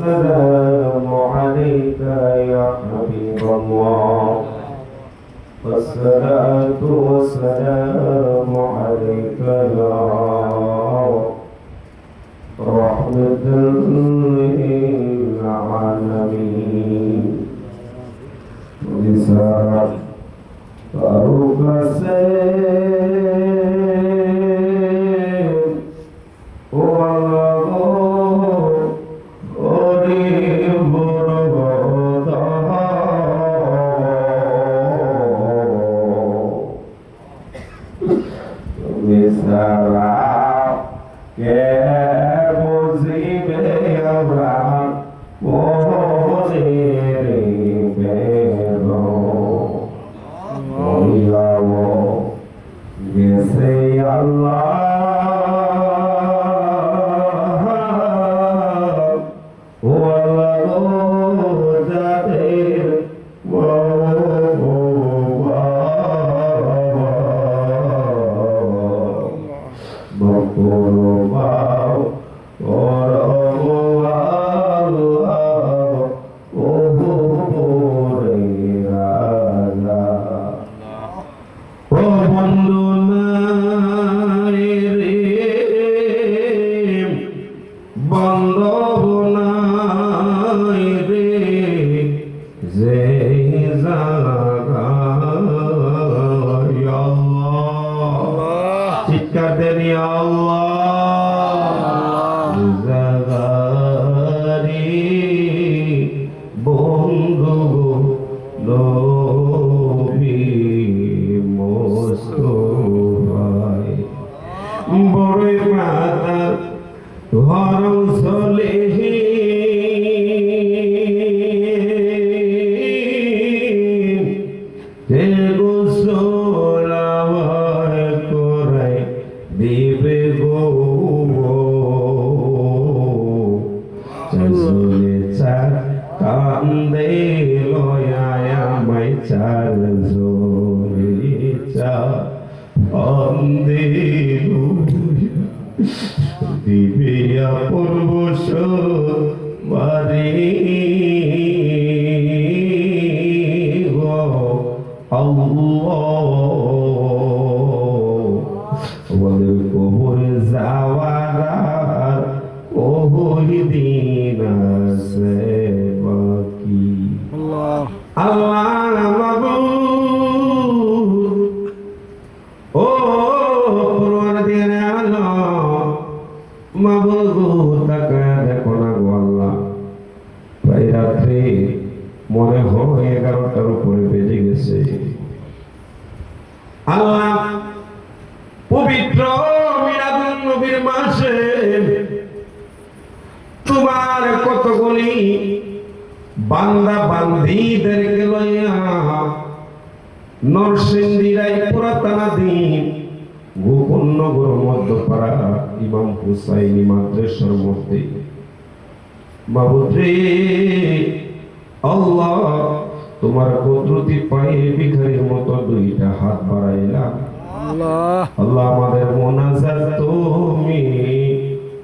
والسلام عليك يا حبيب الله والصلاة والسلام عليك يا رحمة للعالمين رسالة فاروق السيد والله قريب رمضان رسالة كمزيب يبرع مدير بيضو وياو يسي الله والله جدير চিৎকার দেন ইয়া আল্লাহ জাগারি বন্ধু নবী মুস্তাফায় বড়ই মাতা হরম সলেহি দিবে গো চলে চার কান্দে লয়া মাই চার জোরে চা অন্দে দিবে পূর্বশ বারে আমাদের কবরে যাওয়ার ওই দিন আছে বাকি আল্লাহ মাবুদ ও পরওয়ারদিগার আলম মাবুদ তাকায় দেখো না গো আল্লাহ প্রায় রাত্রে মনে হয় 11টার উপরে বেজে গেছে আল্লাহ পবিত্র মিলাদুন নবীর মাসে তোমার কতগুলি বান্দা বান্দীদেরকে লইয়া নরসিংদীরাই পুরাতনাধীন গোপন নগর মধ্যপাড়া ইমাম হুসাইনি মাদ্রাসার মধ্যে মাবুদ রে আল্লাহ তোমার কুদরতি পায়ে ভিখারির মতো দুইটা হাত বাড়াইলাম আল্লাহ আমাদের মোনাজাত তুমি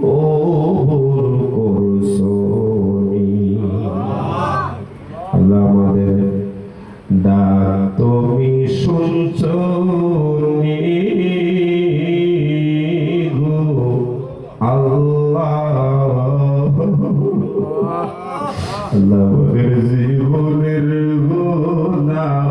কবুল করছনি আল্লাহ আমাদের ডাক তুমি শুনছনি গো আল্লাহ আল্লাহ আমাদের জীবনের গুনাহ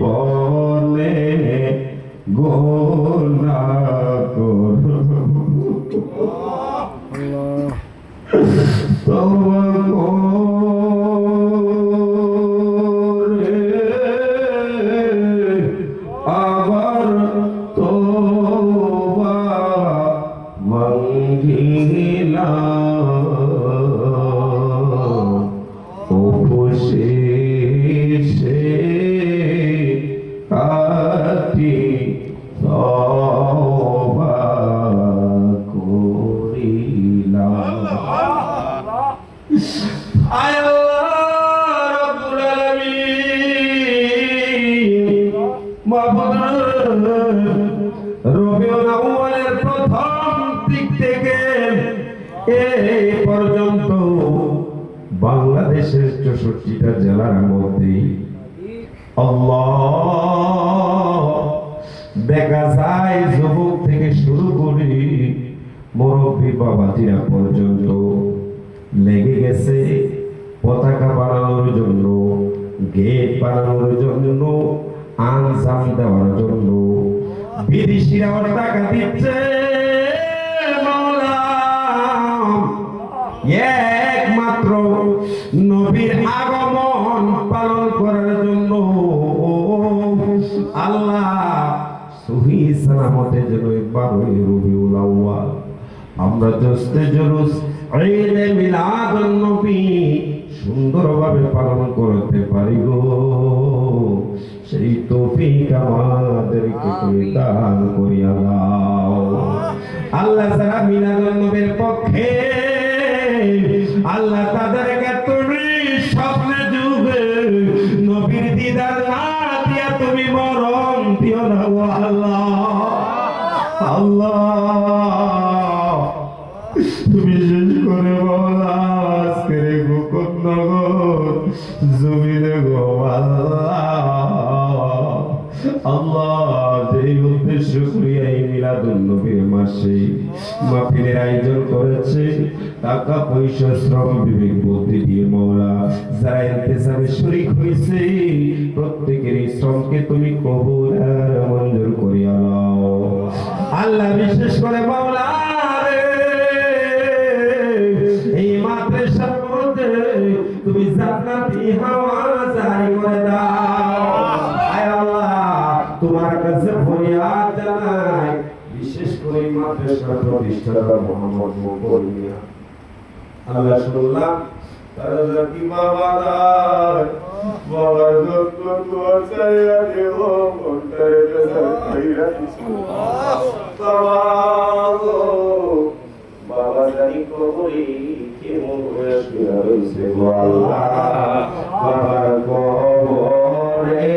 জীবনে গোনা করো আবার তোবা মঙ্গিলাম অবশেষে কাটি রবিউল আউয়ালের প্রথম দিক থেকে এই পর্যন্ত বাংলাদেশের 64টা জেলার মধ্যে আল্লাহ দেখা যায় যুবক থেকে শুরু করে মুরব্বী বাবাজিরা পর্যন্ত লেগে গেছে পতাকা বানানোর জন্য, গেট বানানোর জন্য, আনসাম দেওয়ার জন্য। বিদেশিরা টাকা দিচ্ছে মাওলা একমাত্র নবীর আগমন পালন করার জন্য। আল্লাহ সহি সালামতে যেন 12 রবিউল আউয়াল আমরা জোস্তে জুলুস ঈদে মিলাদুন নবী সুন্দরভাবে পালন করতে পারি গো, সেই তৌফিক আমাদেরকে তুমি দান করিয়া দাও। আল্লাহ যারা মিলাদুন নবীর পক্ষে, আল্লাহ তাদেরকে তুমি স্বপ্নে যুগে নবীর দিদার না দিয়া তুমি মরণ দিও না গো আল্লাহ। আল্লাহ তুমি শেষ করে বলা আজকের গোকর্ণগর জমিনে গো আল্লাহ যেই উদ্দেশ্য করিয়া এই মিলাদুন নবীর মাসে মাহফিলের আয়োজন করেছে, টাকা পয়সা শ্রম বিবেক বুদ্ধি দিয়ে মাওলা যারা ইন্তেজামে শরীক হয়েছে প্রত্যেকের শ্রমকে তুমি কবুল আর মঞ্জুর করিয়া নাও। আল্লাহ বিশেষ করে মাওলা এই মাদ্রাসার মধ্যে তুমি জান্নাতি হাওয়া জারি করে দাও। আয় আল্লাহ তোমার কাছে ফরিয়াদ জানাই, বিশেষ করে মাদ্রাসার প্রতিষ্ঠাতা মোহাম্মদ মুকুল মিয়া। আল্লাহ শুনলাম তারা কি বাবা দায় বাবার যত্ন তোমার চাইয়া দেব মনটারে বেজার খাইয়া দিছো বাবা গো, বাবা জানি কবরি কেমন হয়ে শুয়ে রয়েছে গো আল্লাহ। বাবার কবরে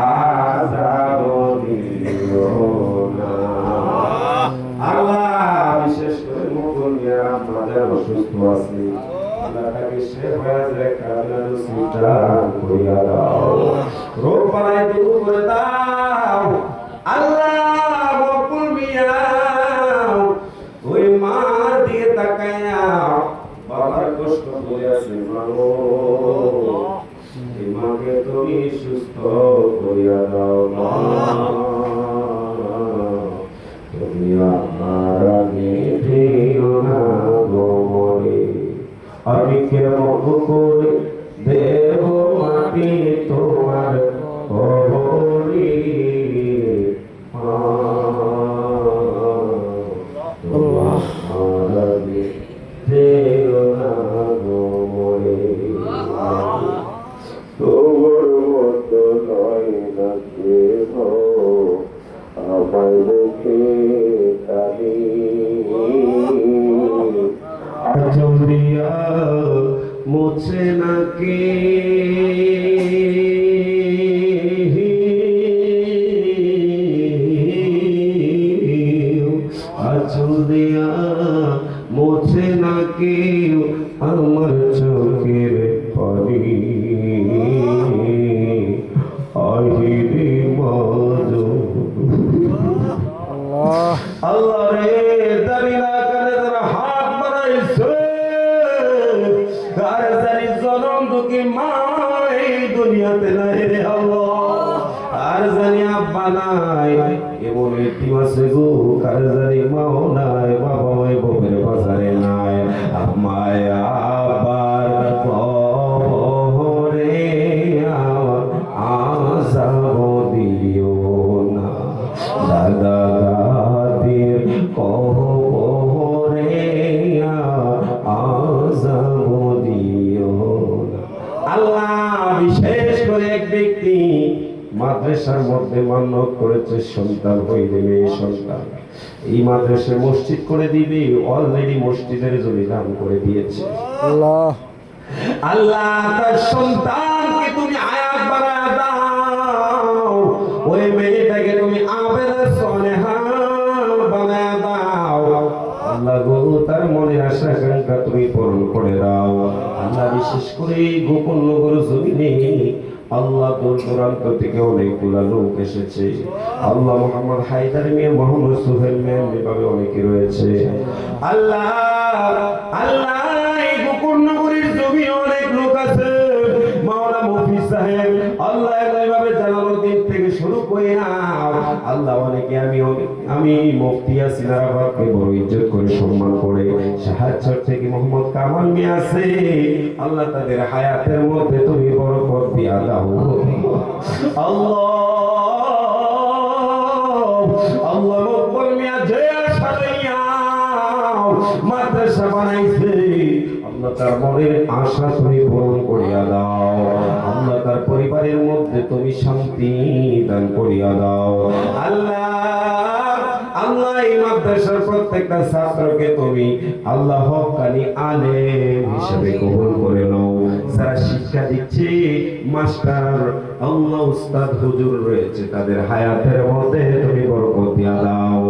আযাব দিও না আল্লাহ। বিশেষ করে মুকুল মিয়া আমাদের অসুস্থ আছে, আল্লাহ তাকে শেফায়াত কামিলা নসিবটা করিয়া দাও, রোগ বালাই দূর করে দাও। আল্লাহ মুকুল মিয়া ওই মা দিয়ে তাকায়া বাবার কষ্ট করে আছে মাগো, এই মাকে তুমি সুস্থ করিয়া দাও মা। তুমি আমার আগে দিও না গো মরে, আমি কেমন করে দেব মাটি তোমার কবরে। তোমার আগে দিও না গো মরে, তোমার মতো নয় না কেহ আমায় দেখে কালি চন্দ্রিয়া মুছে নাকি আচল দিয়া মুছে নাকি আমার চোখের পানি। আহিরে মাঝো আল্লাহ রে দাবিনা করে তারা হাত বাড়াইছে, আর জানি জনম দুঃখী মা এই দুনিয়াতে নাই রে আল্লাহ, আর জানি আব্বা নাই এমন একটি আছে গো, কার জানি মাও নাই বাবা ওই বউয়ের বাজারে নাই। আমায় আবার কবরে আযাব দিও না, দাদা দাদির কবরে আযাব দিও না। আল্লাহ বিশেষ করে এক ব্যক্তি মাদ্রাসার মধ্যে মান্যত করেছে সন্তান হইবে মেয়ে সন্তান, এই মাদ্রাসায় মসজিদ করে দিবে, অলরেডি মসজিদের জমি দান করে দিয়েছে। আল্লাহ আল্লাহ তার সন্তানকে তুমি হায়াত বাড়ায় দাও, ওই ওই মেয়েটাকে তুমি আবেদা সলেহা বানায় দাও আল্লাহ গো, তার মনের আশা আকাঙ্ক্ষা তুমি পূরণ করে দাও আল্লাহ। বিশেষ করে গোপন নগর জমিনে আল্লাহ দূর দূরান্ত থেকে অনেকগুলা লোক এসেছে আল্লাহ। মোহাম্মদ হায়দার মিয়া, মোহাম্মদ সোহেল মিয়া, এভাবে অনেকে রয়েছে আল্লাহ। আল্লাহ এই গোপন নগরীর জমিনে অনেক লোক আছে, মাওলানা মুফতি সাহেব আল্লাহ এইভাবে জানানোর দিন থেকে শুরু করে না আল্লাহ অনেকে আমি মুফতি ইয়াসিন আরাফাতকে বড় ইজ্জত করে সম্মান করে সাহায্য থেকে মোহাম্মদ কামাল মিয়া আছে আল্লাহ, তাদের হায়াতের মধ্যে তুমি বরকত দিয়া দাও আল্লাহ। আল্লাহ মকবুল মিয়া যে আশা লইয়া মাদ্রাসা বানাইছে আল্লাহ, তার মনের আশা তুমি পূরণ করিয়া দাও আল্লাহ। তার পরিবারের মধ্যে তুমি শান্তি দান করিয়া দাও আল্লাহ। আল্লাহ এই মাদ্রাসার প্রত্যেকটা ছাত্রকে তুমি আল্লাহ হক্কানি আলেম হিসেবে কবুল করে নাও। যারা শিক্ষা দিচ্ছে মাস্টার আল্লাহ উস্তাদ হুজুর রয়েছে তাদের হায়াতের মধ্যে তুমি বরকত দিয়া দাও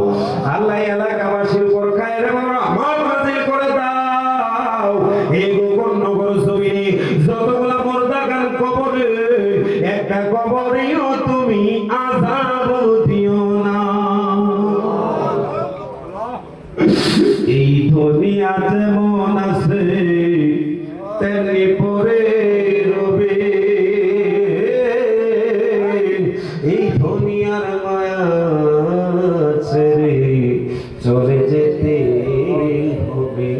আল্লাহ। এলাকাবাসীর উপর খায়ের রহমত নাযিল করে দাও। এই গোপন নগর জমিনে যতগুলা মুর্দাগান কবরে একটা কবরেও তুমি আযাব দিও না। এই দুনিয়া যেমন আছে তেমনি পরে রবে, এই দুনিয়ার মায়া ছেড়ে চলে যেতে হবে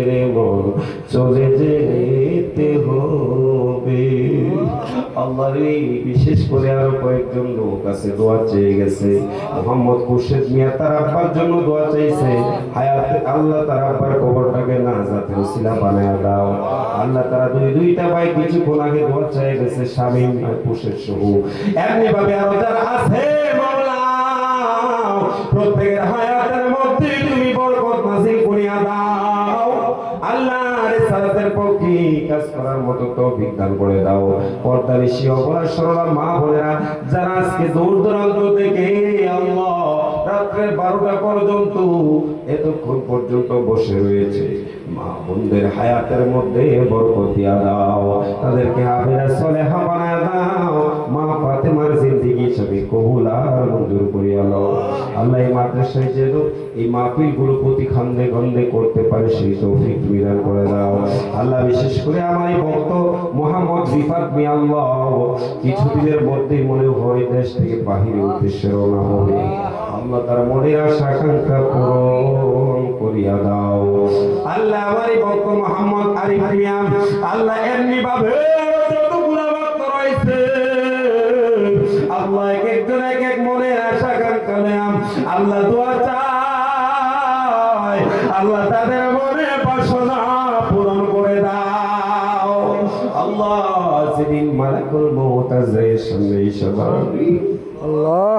রে মন, চলে যেতে হবে আল্লাহ রে। বিশেষ করে আরো কয়েকজন লোক আছে দোয়া চেয়ে গেছে। মোহাম্মদ খুরশেদ মিয়া তার আব্বার জন্য দোয়া চাইছে হায়াতে আল্লাহ তার আব্বার কবরটাকে নাজাতের ওসিলা বানায় দাও আল্লাহ। তারা দুইটা ভাই কিছুক্ষণ আগে দোয়া চেয়ে গেছে শামীম আর খুরশেদ সহ। এমনি ভাবে আরো যারা আছে মাওলা প্রত্যেকের হায়াতের মধ্যে তুমি বরকত নাযিল করিয়া দাও আল্লাহ। রিসালাতের পক্ষে কাজ করার মতো তৌফিক দান করে দাও। পর্দানিশী অপরাধ সরলা মা বোনেরা যারা আজকে দূর দূরান্ত থেকে আল্লাহ রাত্রে 12টা পর্যন্ত এতক্ষণ পর্যন্ত বসে রয়েছে, মা বোনদের হায়াতের মধ্যে বরকত দিয়া দাও, তাদেরকে আবেদা সলেহা বানায় দাও। মা ফাতেমার জিন্দেগি হিসেবে কবুল আর মঞ্জুর করিয়া নাও আল্লাহ। এই মাদ্রাসায় যেন এই মাহফিলগুলো প্রতি খণ্ডে খণ্ডে করতে পারে সেই তৌফিক তুমি দান করে দাও আল্লাহ। বিশেষ করে আমার এই ভক্ত মোহাম্মদ রিফাত মিয়া আল্লাহ কিছুদিনের মধ্যেই মনে হয় দেশ থেকে বাহিরে উদ্দেশ্যে রওনা হবে আল্লাহ। তার মনের আশা আকাঙ্ক্ষা পূরণ করিয়া দাও আল্লাহ। আমার এই ভক্ত মোহাম্মদ আরিফ মিয়া আল্লাহ এমনি ভাবে যতগুলো ভক্ত রয়েছে আল্লাহ এক একজন এক এক মনের আশা আকাঙ্ক্ষা নেন আল্লাহ। দোয়া চাই আল্লাহ তাদের মনে বাসনা পূরণ করে দাও আল্লাহ। যেদিন মালাকুল মউত আজরাইলের সামনে এসে দাঁড়াবে আল্লাহ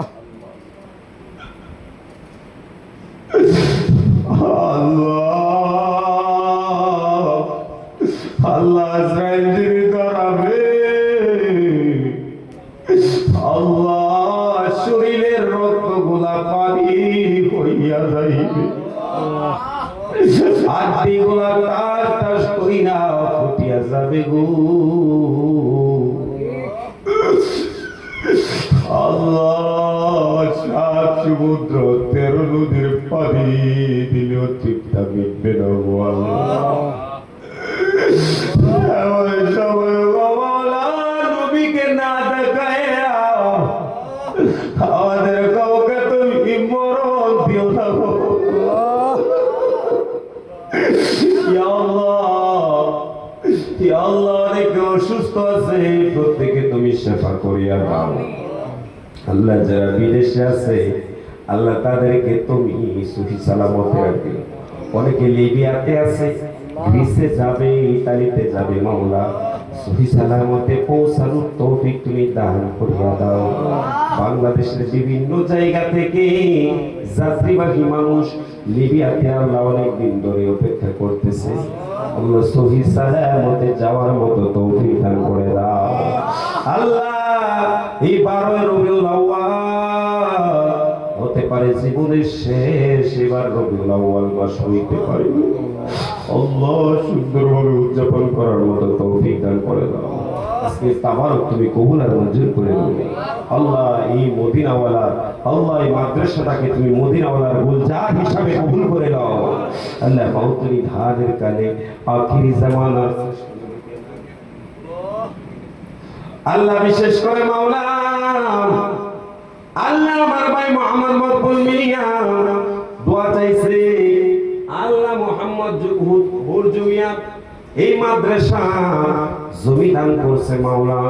আল্লাহ আজরাইল যিনি দাঁড়াবে আল্লাহ শরীরের রক্তগুলা পানি হইয়া যাইবে, হাড্ডিগুলা তার তাস কইরা ফুটিয়া যাবে গো আল্লাহ। 7 সমুদ্র 13 নদীর পানি দিলেও তৃপ্তা মিটবে না গো আল্লাহ। নবীকে না দেখাইয়া আমাদের কাউকে তুমি মরণ দিও না গো আল্লাহ। অনেকে অসুস্থ আছে প্রত্যেকে তুমি সেবা করিয়া দাও আল্লাহ। যারা বিদেশে আছে আল্লাহ তাদেরকে তুমি সুখী সালামতে রাখবে। অনেকে লিবিয়াতে আছে, গ্রিসে যাবে, ইতালিতে যাবে মাওলা, সুখী সালামতে পৌঁছানোর তৌফিক তুমি দান করিয়া দাও। বাংলাদেশের বিভিন্ন জায়গা থেকে যাত্রীবাহী মানুষ লিবিয়াতে আল্লাহ অনেকদিন ধরে অপেক্ষা করতেছে আল্লাহ। সুখী সালামতে যাওয়ার মতো তৌফিক দান করে দাও আল্লাহ। এই 12 রবিউল আউয়াল পারে জীবনের শেষ এবার রবিউল আউয়াল মাস হইতে পারে আল্লাহ সুন্দরভাবে উদযাপন করার মতো তৌফিক দান করে দাও আজকে তাবারক তুমি কবুল আর মঞ্জুর করে দাও আল্লাহ এই মদিনাওয়ালা আল্লাহ এই মাদ্রাসাটাকে তুমি মদিনাওয়ালার গুলজার হিসাবে কবুল করে দাও আল্লাহ মাউতুনি ধানের কালে আখিরি জামানার আল্লাহ বিশেষ করে মাওলা আল্লাহ আমার ভাই মোহাম্মদ মকবুল মিয়া দোয়া চাইছে আল্লাহ মোহাম্মদ হুরজুমিয়া এই মাদ্রাসা জমি দান করছে মাওলা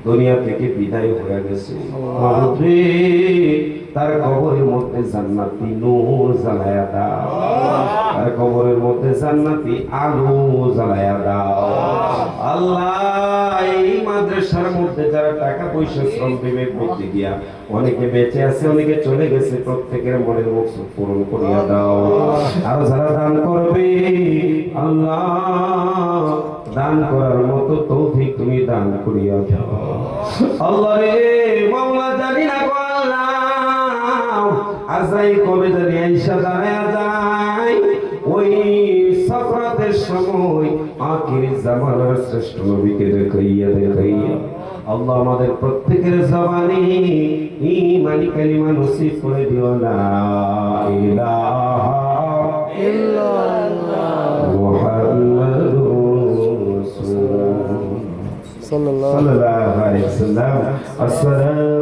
দুনিয়া থেকে বিদায় হয়ে গেছে তার কবরের মধ্যে জান্নাতি নূর জ্বালায়া দাও তার কবরের মধ্যে জান্নাতি আলো জ্বালায়া দাও আল্লাহ এই মাদ্রাসার মধ্যে যারা টাকা পয়সা শ্রম বিবেক বুদ্ধি দিয়া অনেকে বেঁচে আছে অনেকে চলে গেছে প্রত্যেকের মনের মুখ পূরণ করিয়া দাও আর যারা দান করবে আল্লাহ দান করার মতো তৌফিক তুমি দান করিয়া দাও আল্লাহ রে মাওলা জানি না গো আল্লাহ আজরাইল কবে জানি আইসা দাঁড়ায়া যায় ওই সাফরাতের সময় আখিরি জামানার শ্রেষ্ঠ নবীকে দেখাইয়া আল্লাহ আমাদের প্রত্যেকের জবানে ঈমানি কালিমা নসিব করে দিও লা ইলাহা ইল্লাল্লাহ মুহাম্মাদুর রাসূলুল্লাহ সাল্লাল্লাহু আলাইহি ওয়াসাল্লাম আসসালামু